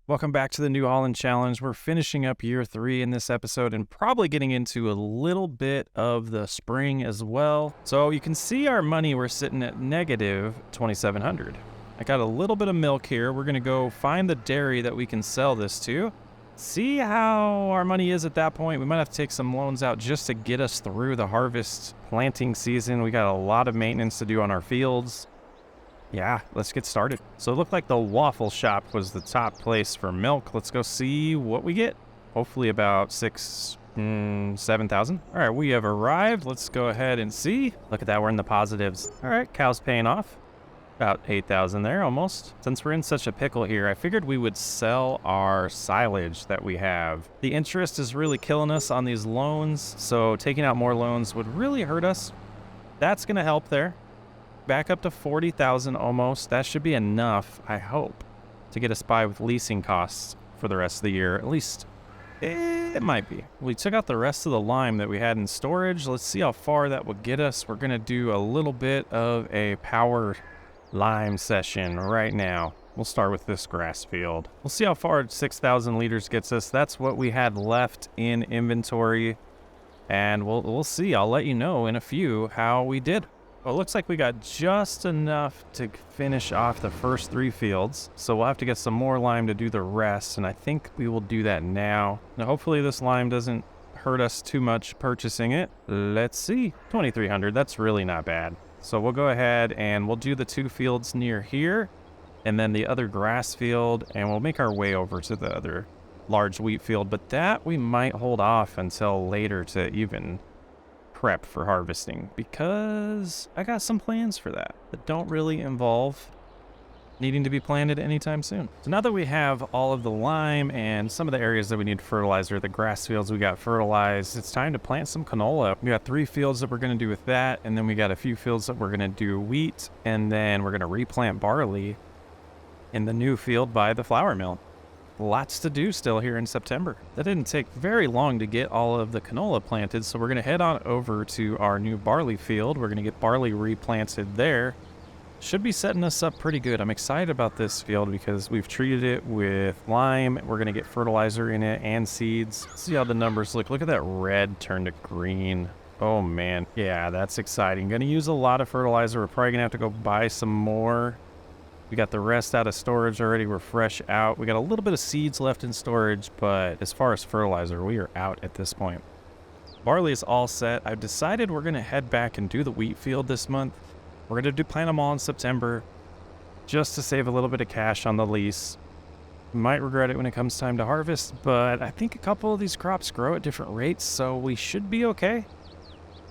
Welcome back to the New Holland Challenge. We're finishing up year 3 in this episode and probably getting into a little bit of the spring as well. So you can see our money, we're sitting at negative 2,700. I got a little bit of milk here. We're gonna go find the dairy that we can sell this to. See how our money is at that point. We might have to take some loans out just to get us through the harvest planting season. We got a lot of maintenance to do on our fields. Yeah, let's get started. So it looked like the waffle shop was the top place for milk. Let's go see what we get. Hopefully about 7,000. All right, we have arrived. Let's go ahead and see. Look at that, we're in the positives. All right, cow's paying off. About 8,000 there almost. Since we're in such a pickle here, I figured we would sell our silage that we have. The interest is really killing us on these loans, so taking out more loans would really hurt us. That's gonna help there. Back up to 40,000 almost. That should be enough, I hope, to get us by with leasing costs for the rest of the year. At least it might be. We took out the rest of the lime that we had in storage. Let's see how far that will get us. We're going to do a little bit of a power lime session right now. We'll start with this grass field. We'll see how far 6,000 liters gets us. That's what we had left in inventory. And we'll see. I'll let you know in a few how we did. Well, it looks like we got just enough to finish off the first 3 fields, so we'll have to get some more lime to do the rest, and I think we will do that now. Now, hopefully this lime doesn't hurt us too much purchasing it. Let's see. 2,300, that's really not bad. So we'll go ahead and we'll do the 2 fields near here, and then the other grass field, and we'll make our way over to the other large wheat field, but that we might hold off until later to even prep for harvesting, because I got some plans for that don't really involve needing to be planted anytime soon. So now that we have all of the lime and some of the areas that we need fertilizer, the grass fields we got fertilized, it's time to plant some canola. We got 3 fields that we're going to do with that, and then we got a few fields that we're going to do wheat, and then we're going to replant barley in the new field by the flour mill. Lots to do still here in September. That didn't take very long to get all of the canola planted, so we're going to head on over to our new barley field. We're going to get barley replanted there. Should be setting us up pretty good. I'm excited about this field because we've treated it with lime. We're going to get fertilizer in it and seeds. See how the numbers look. Look at that red turn to green. Oh man. Yeah, that's exciting. Going to use a lot of fertilizer. We're probably going to have to go buy some more. We got the rest out of storage already. We're fresh out. We got a little bit of seeds left in storage, but as far as fertilizer, we are out at this point. Barley is all set. I've decided we're going to head back and do the wheat field this month. We're going to plant them all in September just to save a little bit of cash on the lease. Might regret it when it comes time to harvest, but I think a couple of these crops grow at different rates, so we should be okay.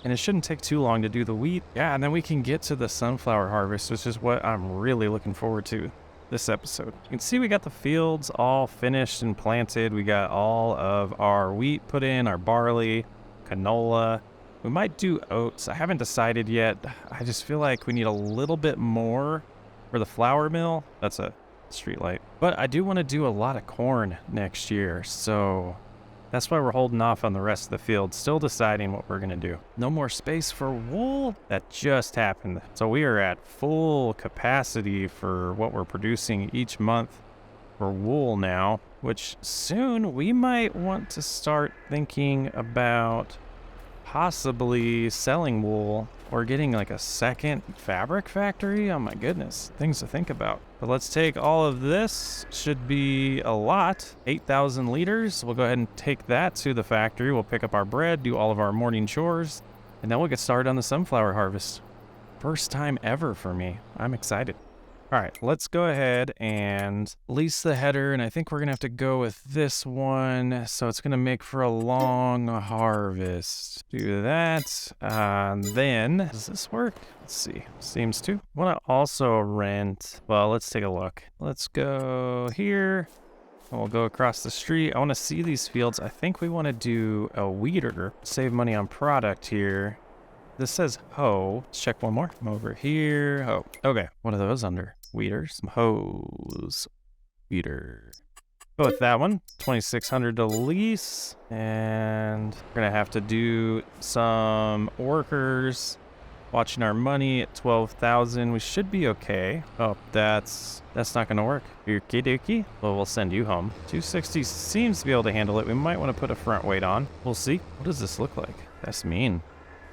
And it shouldn't take too long to do the wheat. Yeah, and then we can get to the sunflower harvest, which is what I'm really looking forward to this episode. You can see we got the fields all finished and planted. We got all of our wheat put in, our barley, canola. We might do oats. I haven't decided yet. I just feel like we need a little bit more for the flour mill. That's a street light. But I do want to do a lot of corn next year, so that's why we're holding off on the rest of the field, still deciding what we're going to do. No more space for wool. That just happened. So we are at full capacity for what we're producing each month for wool now, which soon we might want to start thinking about possibly selling wool or getting like a second fabric factory. Oh my goodness, things to think about. But let's take all of this. Should be a lot, 8,000 liters. We'll go ahead and take that to the factory. We'll pick up our bread, do all of our morning chores, and then we'll get started on the sunflower harvest. First time ever for me. I'm excited. All right, let's go ahead and lease the header, and I think we're gonna have to go with this one, so it's gonna make for a long harvest. Do that, then, does this work? Let's see, seems to. I wanna also rent, well, let's take a look. Let's go here, and we'll go across the street. I wanna see these fields. I think we wanna do a weeder, save money on product here. This says hoe. Let's check one more. I'm over here. Hoe. Okay. What are those under? Weeders. Some hoes. Weeder. Go with that one. 2,600 to lease. And we're going to have to do some workers Watching our money at 12,000. We should be okay. Oh, that's not gonna work. Okie dokie. Well, we'll send you home. 260 seems to be able to handle it. We might want to put a front weight on. We'll see. What does this look like? That's mean.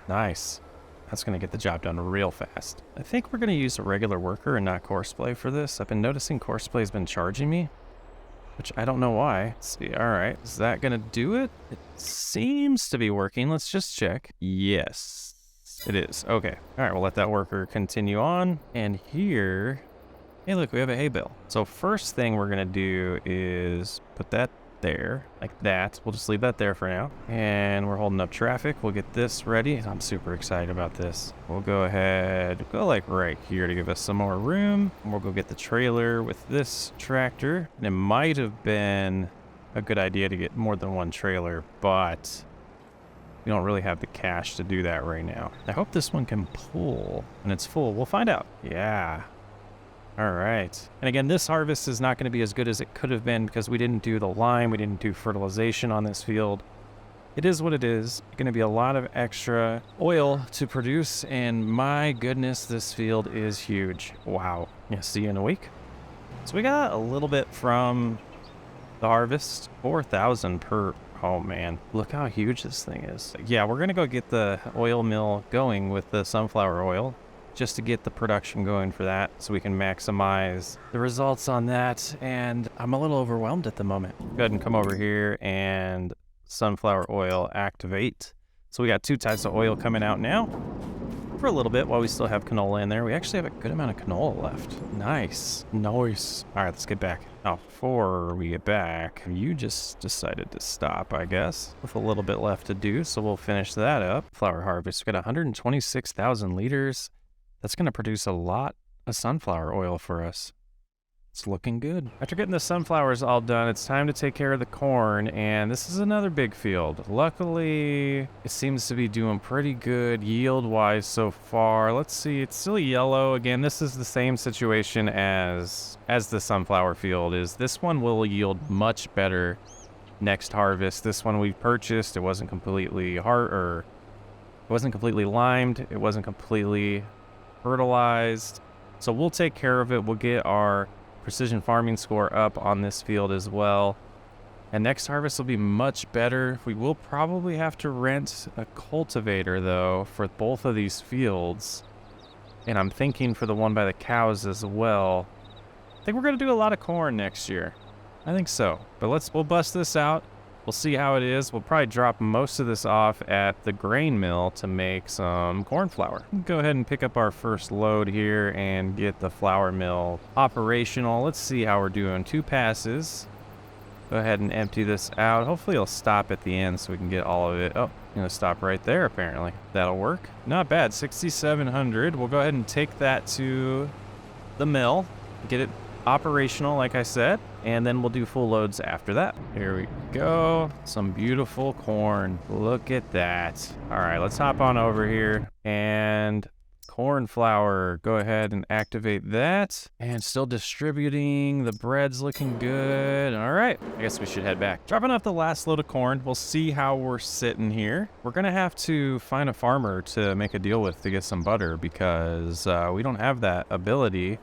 Nice. That's gonna get the job done real fast. I think we're gonna use a regular worker and not Courseplay for this. I've been noticing Courseplay has been charging me, which I don't know why. Let's see. All right, is that gonna do it? It seems to be working. Let's just check. Yes, it is. Okay. All right, we'll let that worker continue on. And here, hey, look, we have a hay bale. So first thing we're gonna do is put that there, like that. We'll just leave that there for now. And we're holding up traffic. We'll get this ready. I'm super excited about this. We'll go ahead, go like right here to give us some more room. And we'll go get the trailer with this tractor. And it might have been a good idea to get more than one trailer, but we don't really have the cash to do that right now. I hope this one can pull when it's full. We'll find out. Yeah. All right. And again, this harvest is not going to be as good as it could have been because we didn't do the lime. We didn't do fertilization on this field. It is what it is. It's going to be a lot of extra oil to produce. And my goodness, this field is huge. Wow. Yeah, see you in a week. So we got a little bit from the harvest. 4,000 per. Oh man, look how huge this thing is. Yeah, we're going to go get the oil mill going with the sunflower oil, just to get the production going for that so we can maximize the results on that. And I'm a little overwhelmed at the moment. Go ahead and come over here and sunflower oil activate. So we got 2 types of oil coming out now for a little bit while we still have canola in there. We actually have a good amount of canola left. Nice. Nice. All right, let's get back. Now, before we get back, you just decided to stop, I guess, with a little bit left to do. So we'll finish that up. Flower harvest. We got 126,000 liters. That's going to produce a lot of sunflower oil for us. It's looking good. After getting the sunflowers all done, it's time to take care of the corn, and this is another big field. Luckily, it seems to be doing pretty good yield-wise so far. Let's see, it's still yellow. Again, this is the same situation as the sunflower field is. This one will yield much better next harvest. This one we purchased, it wasn't completely it wasn't completely limed, it wasn't completely fertilized, so we'll take care of it. We'll get our precision farming score up on this field as well, and next harvest will be much better. We will probably have to rent a cultivator though for both of these fields, and I'm thinking for the one by the cows as well. I think we're going to do a lot of corn next year. I think so, but we'll bust this out. We'll see how it is. We'll probably drop most of this off at the grain mill to make some corn flour. We'll go ahead and pick up our first load here and get the flour mill operational. Let's see how we're doing. 2 passes. Go ahead and empty this out. Hopefully it'll stop at the end so we can get all of it. Oh, gonna stop right there apparently. That'll work. Not bad, 6,700. We'll go ahead and take that to the mill, get it operational like I said, and then we'll do full loads after that. Here we go. Some beautiful corn. Look at that. All right, let's hop on over here and corn flour. Go ahead and activate that. And still distributing. The bread's looking good. All right, I guess we should head back. Dropping off the last load of corn. We'll see how we're sitting here. We're gonna have to find a farmer to make a deal with to get some butter because we don't have that ability.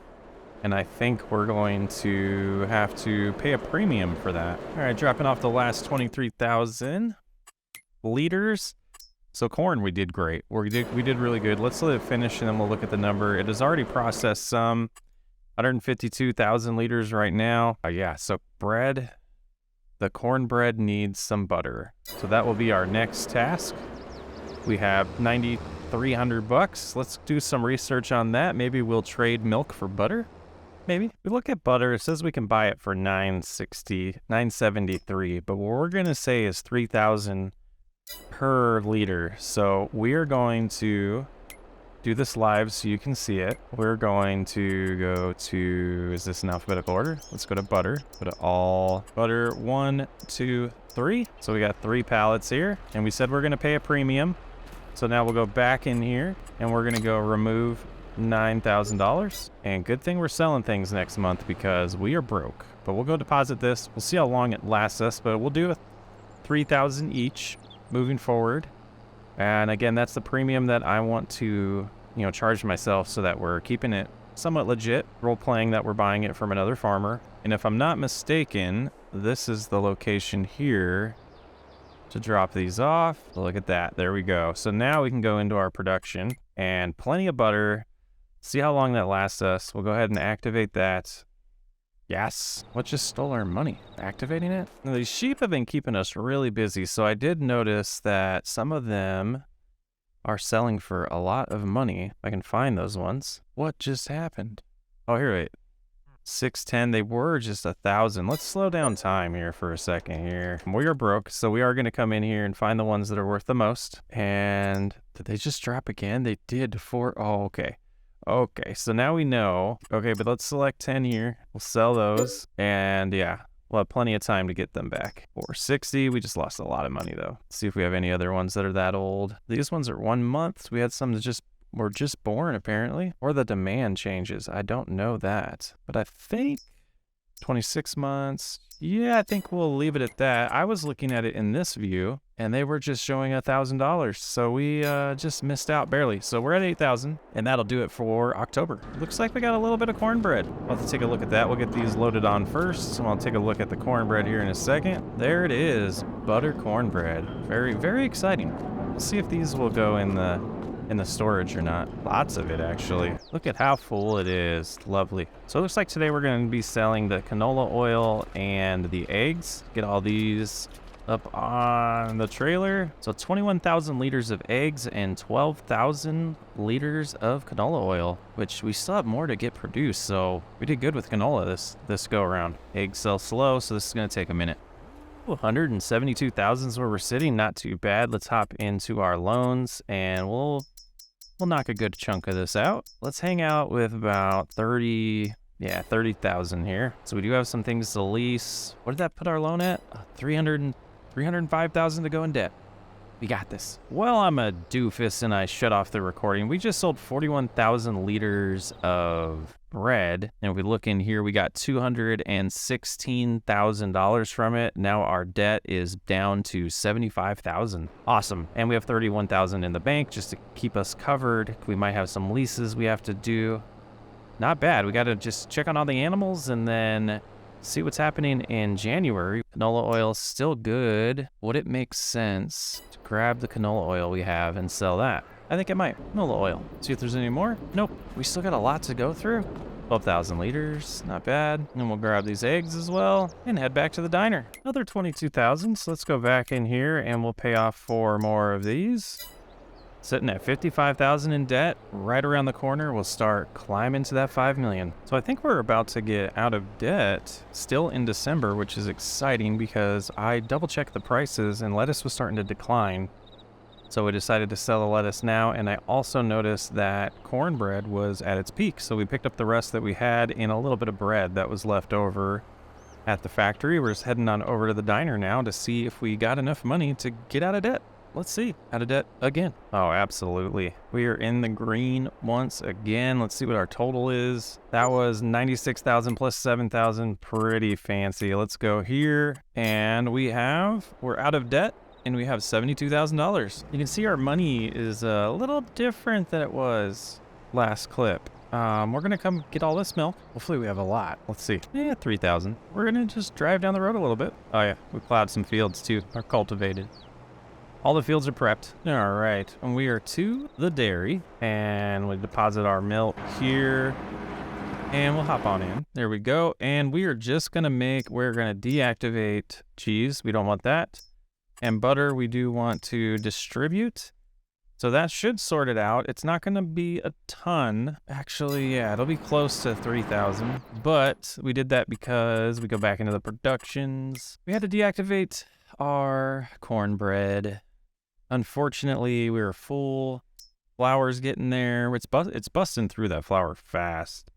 And I think we're going to have to pay a premium for that. All right, dropping off the last 23,000 liters. So corn, we did great. We did really good. Let's let it finish and then we'll look at the number. It has already processed some 152,000 liters right now. Yeah, so bread, the cornbread needs some butter. So that will be our next task. We have 9,300 bucks. Let's do some research on that. Maybe we'll trade milk for butter. Maybe. We look at butter, it says we can buy it for $9.73, but what we're going to say is 3,000 per liter. So we are going to do this live so you can see it. We're going to go to, is this in alphabetical order? Let's go to butter. Go to all butter, 1, 2, 3. So we got 3 pallets here, and we said we're going to pay a premium. So now we'll go back in here and we're going to go remove $9,000. And good thing we're selling things next month because we are broke. But we'll go deposit this. We'll see how long it lasts us, but we'll do a 3,000 each moving forward. And again, that's the premium that I want to you know, charged myself so that we're keeping it somewhat legit, role-playing that we're buying it from another farmer. And if I'm not mistaken, this is the location here to drop these off. Look at that. There we go. So now we can go into our production and plenty of butter. See how long that lasts us. We'll go ahead and activate that. Yes. What just stole our money? Activating it? Now, these sheep have been keeping us really busy. So I did notice that some of them are selling for a lot of money. If I can find those ones. What just happened? Oh, here, wait. 610. They were just 1,000. Let's slow down time here for a second here. We are broke, so we are going to come in here and find the ones that are worth the most. And did they just drop again? They did for, oh, okay. Okay, so now we know. Okay, but let's select 10 here. We'll sell those. And yeah, we'll have plenty of time to get them back. 460. We just lost a lot of money though. Let's see if we have any other ones that are that old. These ones are 1 month. We had some that just were just born apparently. Or the demand changes. I don't know that. But I think 26 months. Yeah, I think we'll leave it at that. I was looking at it in this view and they were just showing $1,000. So we just missed out barely. So we're at 8,000 and that'll do it for October. Looks like we got a little bit of cornbread. We'll have to take a look at that. We'll get these loaded on first. So I'll take a look at the cornbread here in a second. There it is, butter cornbread. Very, very exciting. We'll see if these will go in the storage or not. Lots of it actually. Look at how full it is. Lovely. So it looks like today we're going to be selling the canola oil and the eggs. Get all these up on the trailer. So 21,000 liters of eggs and 12,000 liters of canola oil, which we still have more to get produced. So we did good with canola this go around. Eggs sell slow, so this is going to take a minute. 172,000 is where we're sitting. Not too bad. Let's hop into our loans and we'll knock a good chunk of this out. Let's hang out with about 30,000 here. So we do have some things to lease. What did that put our loan at? 305,000 to go in debt. We got this. Well, I'm a doofus and I shut off the recording. We just sold 41,000 liters of bread. And if we look in here, we got $216,000 from it. Now our debt is down to 75,000. Awesome. And we have 31,000 in the bank just to keep us covered. We might have some leases we have to do. Not bad. We got to just check on all the animals and then see what's happening in January. Canola oil is still good. Would it make sense to grab the canola oil we have and sell that? I think it might. Canola oil. See if there's any more. Nope. We still got a lot to go through. 12,000 liters. Not bad. And we'll grab these eggs as well and head back to the diner. Another 22,000. So let's go back in here and we'll pay off 4 more of these. Sitting at 55,000 in debt. Right around the corner, we'll start climbing to that 5 million. So I think we're about to get out of debt still in December, which is exciting because I double checked the prices and lettuce was starting to decline. So we decided to sell the lettuce now. And I also noticed that cornbread was at its peak. So we picked up the rest that we had in a little bit of bread that was left over at the factory. We're just heading on over to the diner now to see if we got enough money to get out of debt. Let's see. Out of debt again. Oh, absolutely. We are in the green once again. Let's see what our total is. That was 96,000 plus 7,000. Pretty fancy. Let's go here. And we're out of debt and we have $72,000. You can see our money is a little different than it was last clip. We're going to come get all this milk. Hopefully we have a lot. Let's see. Yeah, 3,000. We're going to just drive down the road a little bit. Oh yeah, we plowed some fields too. They're cultivated. All the fields are prepped. All right, and we are to the dairy and we deposit our milk here and we'll hop on in. There we go. And we are just gonna we're gonna deactivate cheese. We don't want that. And butter, we do want to distribute. So that should sort it out. It's not gonna be a ton. Actually, yeah, it'll be close to 3,000, but we did that because we go back into the productions. We had to deactivate our cornbread. Unfortunately, we were full. Flour's getting there. It's busting through that flour fast.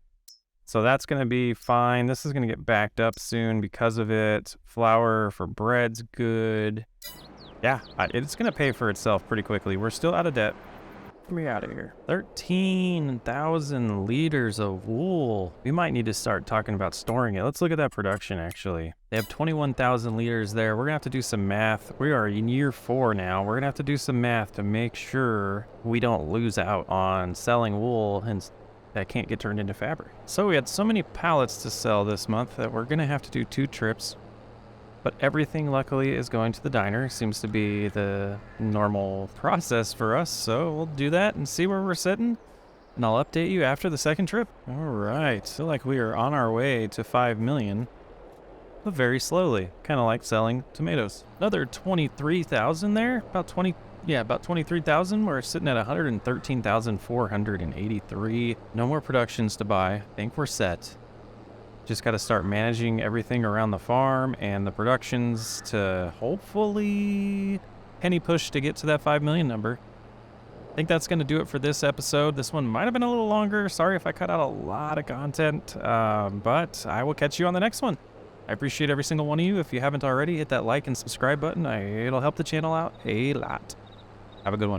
So that's going to be fine. This is going to get backed up soon because of it. Flour for bread's good. Yeah, it's going to pay for itself pretty quickly. We're still out of debt. Get me out of here. 13,000 liters of wool. We might need to start talking about storing it. Let's look at that production, actually. They have 21,000 liters there. We're gonna have to do some math. We are in year 4 now. We're gonna have to do some math to make sure we don't lose out on selling wool and that can't get turned into fabric. So we had so many pallets to sell this month that we're gonna have to do 2 trips. But everything, luckily, is going to the diner. Seems to be the normal process for us. So we'll do that and see where we're sitting. And I'll update you after the second trip. All right. Feel like we are on our way to 5 million. But very slowly. Kind of like selling tomatoes. Another 23,000 there. About 23,000. We're sitting at 113,483. No more productions to buy. I think we're set. Just got to start managing everything around the farm and the productions to hopefully penny push to get to that 5 million number. I think that's going to do it for this episode. This one might have been a little longer. Sorry if I cut out a lot of content, but I will catch you on the next one. I appreciate every single one of you. If you haven't already, hit that like and subscribe button. It'll help the channel out a lot. Have a good one.